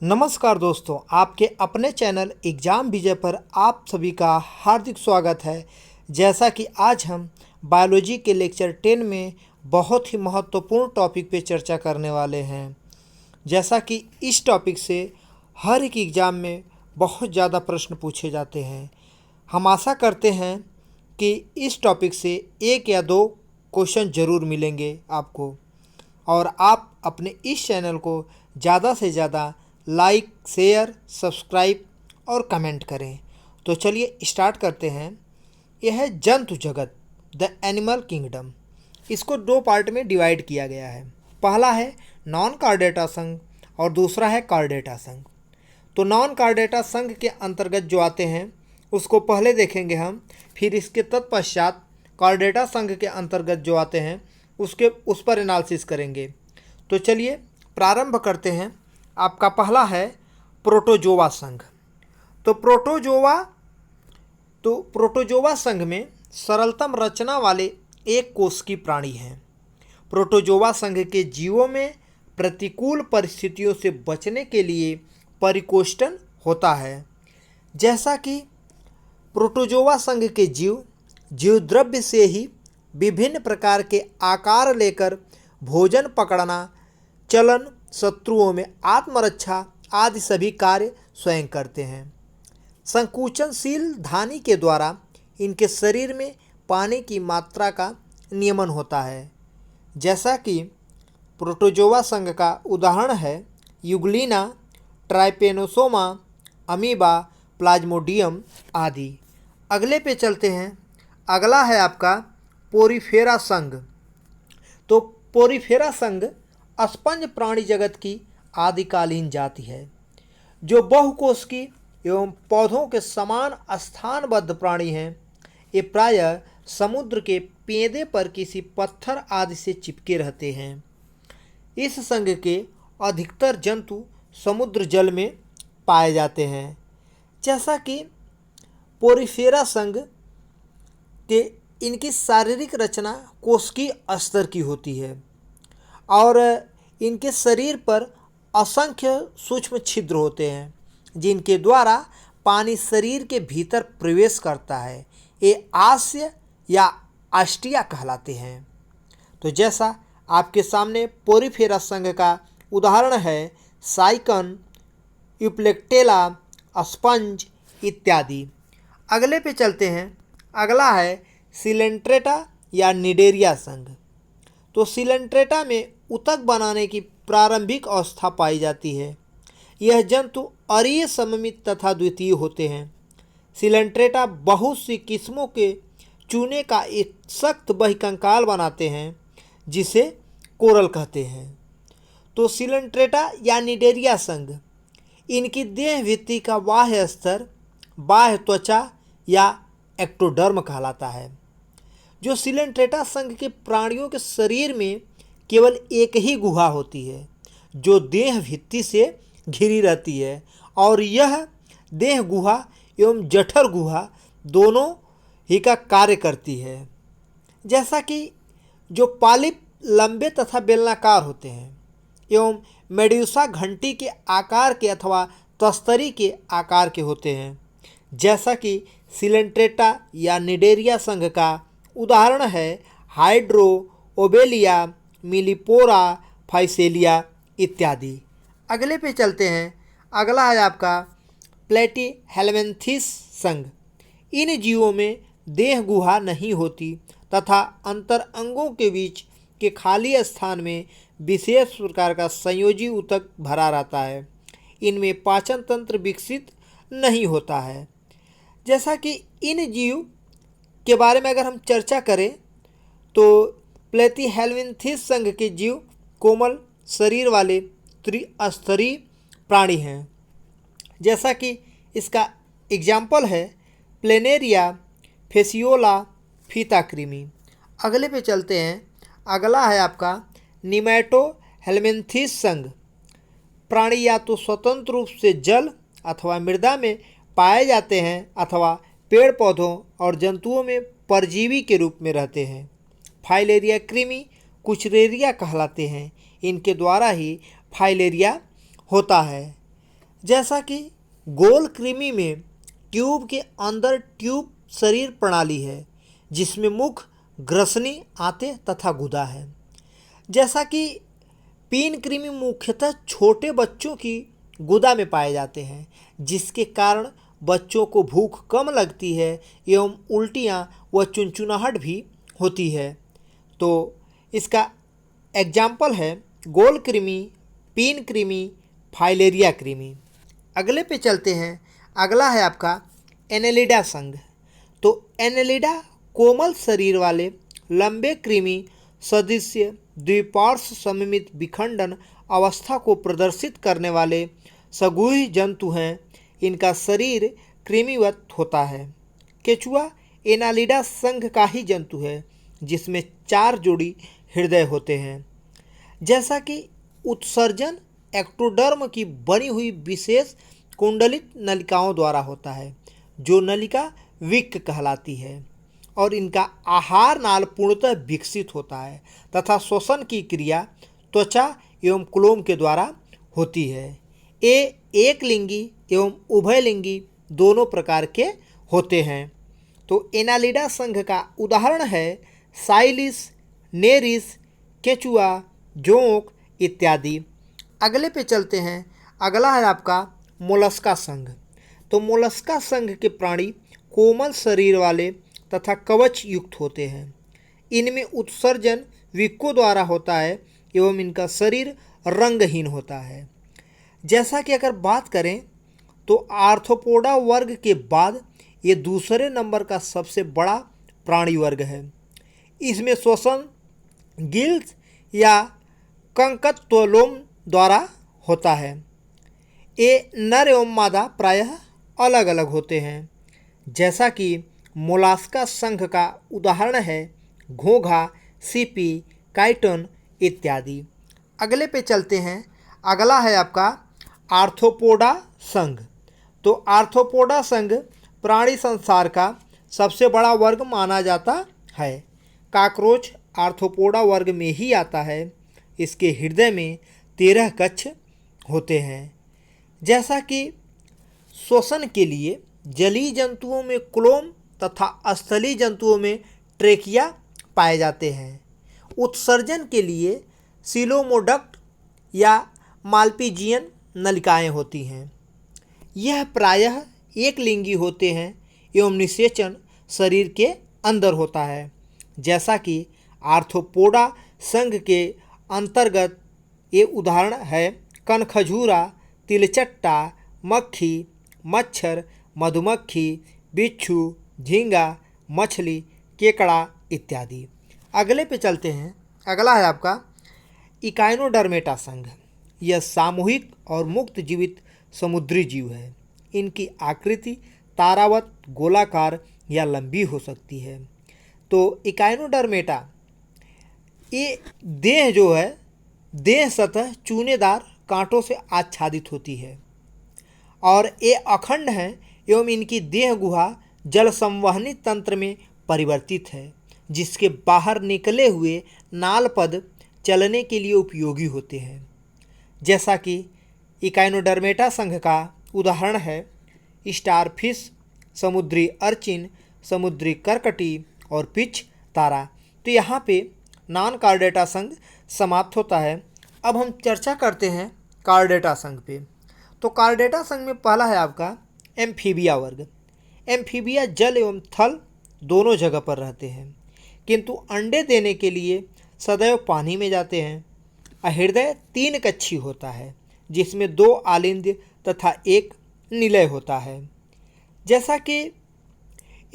नमस्कार दोस्तों, आपके अपने चैनल एग्ज़ाम विजय पर आप सभी का हार्दिक स्वागत है। जैसा कि आज हम बायोलॉजी के लेक्चर 10 में बहुत ही महत्वपूर्ण टॉपिक पे चर्चा करने वाले हैं। जैसा कि इस टॉपिक से हर एक एग्ज़ाम में बहुत ज़्यादा प्रश्न पूछे जाते हैं। हम आशा करते हैं कि इस टॉपिक से एक या दो क्वेश्चन ज़रूर मिलेंगे आपको, और आप अपने इस चैनल को ज़्यादा से ज़्यादा लाइक, शेयर, सब्सक्राइब और कमेंट करें। तो चलिए स्टार्ट करते हैं। यह है जंतु जगत, द एनिमल किंगडम। इसको दो पार्ट में डिवाइड किया गया है। पहला है नॉन कार्डेटा संघ और दूसरा है कार्डेटा संघ। तो नॉन कार्डेटा संघ के अंतर्गत जो आते हैं उसको पहले देखेंगे हम, फिर इसके तत्पश्चात कार्डेटा संघ के अंतर्गत जो आते हैं उस पर एनालिसिस करेंगे। तो चलिए प्रारंभ करते हैं। आपका पहला है प्रोटोजोआ संघ। तो प्रोटोजोआ संघ में सरलतम रचना वाले एक कोशिकीय प्राणी हैं। प्रोटोजोआ संघ के जीवों में प्रतिकूल परिस्थितियों से बचने के लिए परिकोष्ठन होता है। जैसा कि प्रोटोजोआ संघ के जीवद्रव्य से ही विभिन्न प्रकार के आकार लेकर भोजन पकड़ना, चलन, शत्रुओं में आत्मरक्षा आदि सभी कार्य स्वयं करते हैं। संकुचनशील धानी के द्वारा इनके शरीर में पानी की मात्रा का नियमन होता है। जैसा कि प्रोटोजोआ संघ का उदाहरण है यूग्लिना, ट्राइपेनोसोमा, अमीबा, प्लाज्मोडियम आदि। अगले पे चलते हैं। अगला है आपका पोरीफेरा संघ। तो पोरीफेरा संघ स्पंज प्राणी जगत की आदिकालीन जाति है, जो बहुकोशिकीय एवं पौधों के समान स्थानबद्ध प्राणी हैं। ये प्रायः समुद्र के पेंदे पर किसी पत्थर आदि से चिपके रहते हैं। इस संघ के अधिकतर जंतु समुद्र जल में पाए जाते हैं। जैसा कि पोरीफेरा संघ के इनकी शारीरिक रचना कोशिकीय स्तर की होती है और इनके शरीर पर असंख्य सूक्ष्म छिद्र होते हैं, जिनके द्वारा पानी शरीर के भीतर प्रवेश करता है। ये आस्य या आस्टिया कहलाते हैं। तो जैसा आपके सामने पोरीफेरा संघ का उदाहरण है साइकन, यूप्लेक्टेला, स्पंज इत्यादि। अगले पे चलते हैं। अगला है सिलेंट्रेटा या निडेरिया संघ। तो सिलेंट्रेटा में ऊतक बनाने की प्रारंभिक अवस्था पाई जाती है। यह जंतु अरीय, सममित तथा द्वितीय होते हैं। सिलेंट्रेटा बहुत सी किस्मों के चूने का एक सख्त बहिकंकाल बनाते हैं, जिसे कोरल कहते हैं। तो सिलेंट्रेटा या निडेरिया संघ इनकी देह भित्ति का बाह्य स्तर बाह्य त्वचा या एक्टोडर्म कहलाता है। जो सिलेंट्रेटा संघ के प्राणियों के शरीर में केवल एक ही गुहा होती है, जो देह भित्ति से घिरी रहती है, और यह देह गुहा एवं जठर गुहा दोनों ही का कार्य करती है। जैसा कि जो पॉलिप लंबे तथा बेलनाकार होते हैं एवं मेड्यूसा घंटी के आकार के अथवा तस्तरी के आकार के होते हैं। जैसा कि सिलेंट्रेटा या निडेरिया संघ का उदाहरण है हाइड्रो, ओबेलिया, मिलीपोरा, फाइसेलिया इत्यादि। अगले पे चलते हैं। अगला है आपका प्लेटीहेल्मिन्थेस संघ। इन जीवों में देह गुहा नहीं होती तथा अंतर अंगों के बीच के खाली स्थान में विशेष प्रकार का संयोजी ऊतक भरा रहता है। इनमें पाचन तंत्र विकसित नहीं होता है। जैसा कि इन जीव के बारे में अगर हम चर्चा करें तो प्लेटीहेल्मिन्थेस संघ के जीव कोमल शरीर वाले त्रिस्तरीय प्राणी हैं। जैसा कि इसका एग्जाम्पल है प्लेनेरिया, फेसियोला, फीताकृमि। अगले पे चलते हैं। अगला है आपका निमैटोहेल्मिन्थेस संघ। प्राणी या तो स्वतंत्र रूप से जल अथवा मृदा में पाए जाते हैं अथवा पेड़ पौधों और जंतुओं में परजीवी के रूप में रहते हैं। फाइलेरिया कृमि कुचरेरिया कहलाते हैं। इनके द्वारा ही फाइलेरिया होता है। जैसा कि गोल कृमि में ट्यूब के अंदर ट्यूब शरीर प्रणाली है जिसमें मुख, ग्रसनी, आंतें तथा गुदा है। जैसा कि पीन कृमि मुख्यतः छोटे बच्चों की गुदा में पाए जाते हैं जिसके कारण बच्चों को भूख कम लगती है एवं उल्टियाँ व चुनचुनाहट भी होती है। तो इसका एग्जाम्पल है गोल कृमि, पीन कृमि, फाइलेरिया कृमि। अगले पे चलते हैं। अगला है आपका एनेलिडा संघ। तो एनेलिडा कोमल शरीर वाले लंबे कृमि सदृश्य द्विपार्श्व सममित विखंडन अवस्था को प्रदर्शित करने वाले सगुही जंतु हैं। इनका शरीर कृमिवत होता है। केचुआ एनालिडा संघ का ही जंतु है जिसमें 4 जोड़ी हृदय होते हैं। जैसा कि उत्सर्जन एक्टोडर्म की बनी हुई विशेष कुंडलित नलिकाओं द्वारा होता है जो नलिका विक कहलाती है और इनका आहार नाल पूर्णतः विकसित होता है तथा श्वसन की क्रिया त्वचा एवं क्लोम के द्वारा होती है। ये एक लिंगी एवं उभयलिंगी दोनों प्रकार के होते हैं। तो एनालिडा संघ का उदाहरण है साइलिस, नेरिस, केचुआ, जोंक इत्यादि। अगले पे चलते हैं। अगला है आपका मोलस्का संघ। तो मोलस्का संघ के प्राणी कोमल शरीर वाले तथा कवच युक्त होते हैं। इनमें उत्सर्जन विक्को द्वारा होता है एवं इनका शरीर रंगहीन होता है। जैसा कि अगर बात करें तो आर्थ्रोपोडा वर्ग के बाद ये दूसरे नंबर का सबसे बड़ा प्राणी वर्ग है। इसमें श्वसन गिल्स या कंकत्वलोम द्वारा होता है। ये नर एवं मादा प्रायः अलग अलग होते हैं। जैसा कि मोलास्का संघ का उदाहरण है घोंघा, सीपी, काइटन इत्यादि। अगले पे चलते हैं। अगला है आपका आर्थ्रोपोडा संघ। तो आर्थ्रोपोडा संघ प्राणी संसार का सबसे बड़ा वर्ग माना जाता है। कॉकरोच आर्थ्रोपोडा वर्ग में ही आता है। इसके हृदय में 13 कक्ष होते हैं। जैसा कि श्वसन के लिए जलीय जंतुओं में क्लोम तथा स्थलीय जंतुओं में ट्रेकिया पाए जाते हैं। उत्सर्जन के लिए सिलोमोडक्ट या माल्पीजियन नलिकाएं होती हैं। यह प्रायः एक लिंगी होते हैं एवं निषेचन शरीर के अंदर होता है। जैसा कि आर्थ्रोपोडा संघ के अंतर्गत ये उदाहरण है कनखजूरा, तिलचट्टा, मक्खी, मच्छर, मधुमक्खी, बिच्छू, झींगा, मछली, केकड़ा इत्यादि। अगले पे चलते हैं। अगला है आपका इकाइनोडर्मेटा संघ। यह सामूहिक और मुक्त जीवित समुद्री जीव है। इनकी आकृति तारावत, गोलाकार या लंबी हो सकती है। तो इकाइनोडर्मेटा ये देह जो है, देह सतह चूनेदार कांटों से आच्छादित होती है और ये अखंड हैं एवं इनकी देह गुहा जल संवहनी तंत्र में परिवर्तित है जिसके बाहर निकले हुए नाल पद चलने के लिए उपयोगी होते हैं। जैसा कि इकाइनोडर्मेटा संघ का उदाहरण है स्टारफिश, समुद्री अर्चिन, समुद्री करकटी और पिच तारा। तो यहाँ पे नॉन कार्डेटा संघ समाप्त होता है। अब हम चर्चा करते हैं कार्डेटा संघ पे। तो कार्डेटा संघ में पहला है आपका एम्फीबिया वर्ग। एम्फीबिया जल एवं थल दोनों जगह पर रहते हैं किंतु अंडे देने के लिए सदैव पानी में जाते हैं। हृदय 3 कक्षी होता है जिसमें 2 आलिंद्य तथा 1 निलय होता है। जैसा कि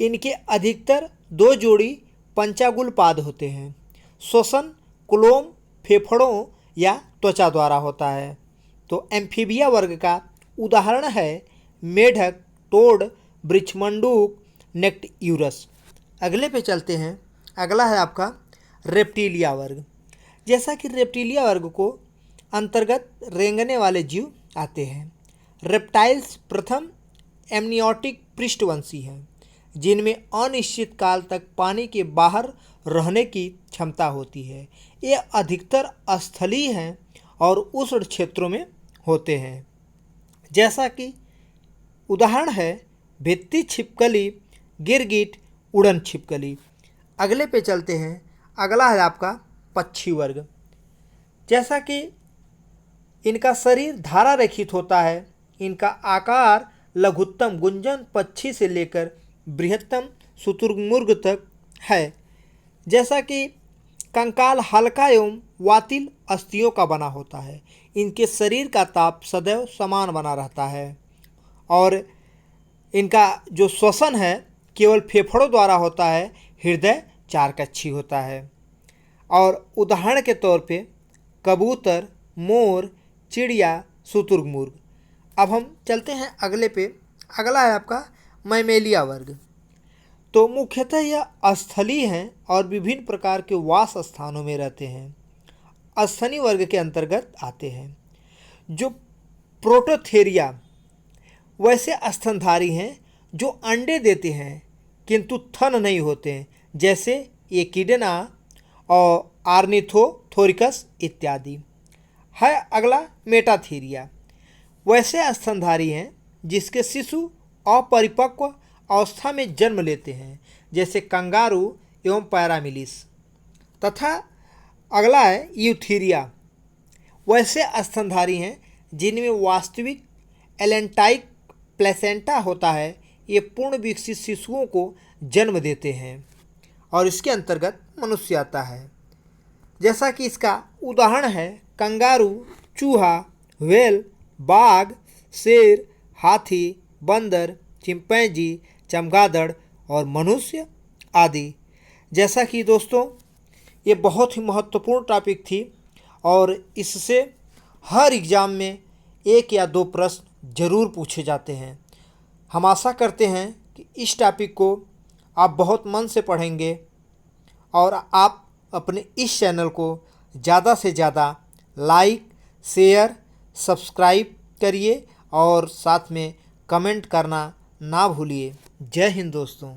इनके अधिकतर 2 जोड़ी पंचागुल पाद होते हैं। श्वसन क्लोम, फेफड़ों या त्वचा द्वारा होता है। तो एम्फीबिया वर्ग का उदाहरण है मेढक, टोड, वृक्षमंडूक, नेक्टयूरस। अगले पे चलते हैं। अगला है आपका रेप्टिलिया वर्ग। जैसा कि रेप्टिलिया वर्ग को अंतर्गत रेंगने वाले जीव आते हैं। रेप्टाइल्स प्रथम एमनियोटिक पृष्ठवंशी हैं जिनमें अनिश्चित काल तक पानी के बाहर रहने की क्षमता होती है। ये अधिकतर स्थलीय हैं और उष्ण क्षेत्रों में होते हैं। जैसा कि उदाहरण है भित्ति छिपकली, गिरगिट, उड़न छिपकली। अगले पे चलते हैं। अगला है आपका पक्षी वर्ग। जैसा कि इनका शरीर धारा रहित होता है, इनका आकार लघुत्तम गुंजन पक्षी से लेकर बृहत्तम शुतुरमुर्ग तक है। जैसा कि कंकाल हल्का एवं वातिल अस्थियों का बना होता है। इनके शरीर का ताप सदैव समान बना रहता है और इनका जो श्वसन है केवल फेफड़ों द्वारा होता है। हृदय चारकक्षी होता है। और उदाहरण के तौर पे कबूतर, मोर, चिड़िया, शुतुरमुर्ग। अब हम चलते हैं अगले पे। अगला है आपका मैमेलिया वर्ग। तो मुख्यतः यह स्थलीय हैं और विभिन्न प्रकार के वास स्थानों में रहते हैं। स्तनी वर्ग के अंतर्गत आते हैं। जो प्रोटोथेरिया वैसे स्तनधारी हैं जो अंडे देते हैं किंतु थन नहीं होते हैं, जैसे एकिडना और आर्निथोथोरिकस इत्यादि। है अगला मेटाथेरिया। वैसे स्तनधारी हैं जिसके शिशु अपरिपक्व अवस्था में जन्म लेते हैं, जैसे कंगारू एवं पैरामिलिस। तथा अगला है यूथीरिया। वैसे स्तनधारी हैं जिनमें वास्तविक एलेंटाइक प्लेसेंटा होता है। ये पूर्ण विकसित शिशुओं को जन्म देते हैं और इसके अंतर्गत मनुष्य आता है। जैसा कि इसका उदाहरण है कंगारू, चूहा, व्हेल, बाघ, शेर, हाथी, बंदर, चिंपैंजी, चमगादड़ और मनुष्य आदि। जैसा कि दोस्तों ये बहुत ही महत्वपूर्ण टॉपिक थी और इससे हर एग्ज़ाम में 1 या 2 प्रश्न जरूर पूछे जाते हैं। हम आशा करते हैं कि इस टॉपिक को आप बहुत मन से पढ़ेंगे और आप अपने इस चैनल को ज़्यादा से ज़्यादा लाइक, शेयर, सब्सक्राइब करिए और साथ में कमेंट करना ना भूलिए। जय हिंद दोस्तों।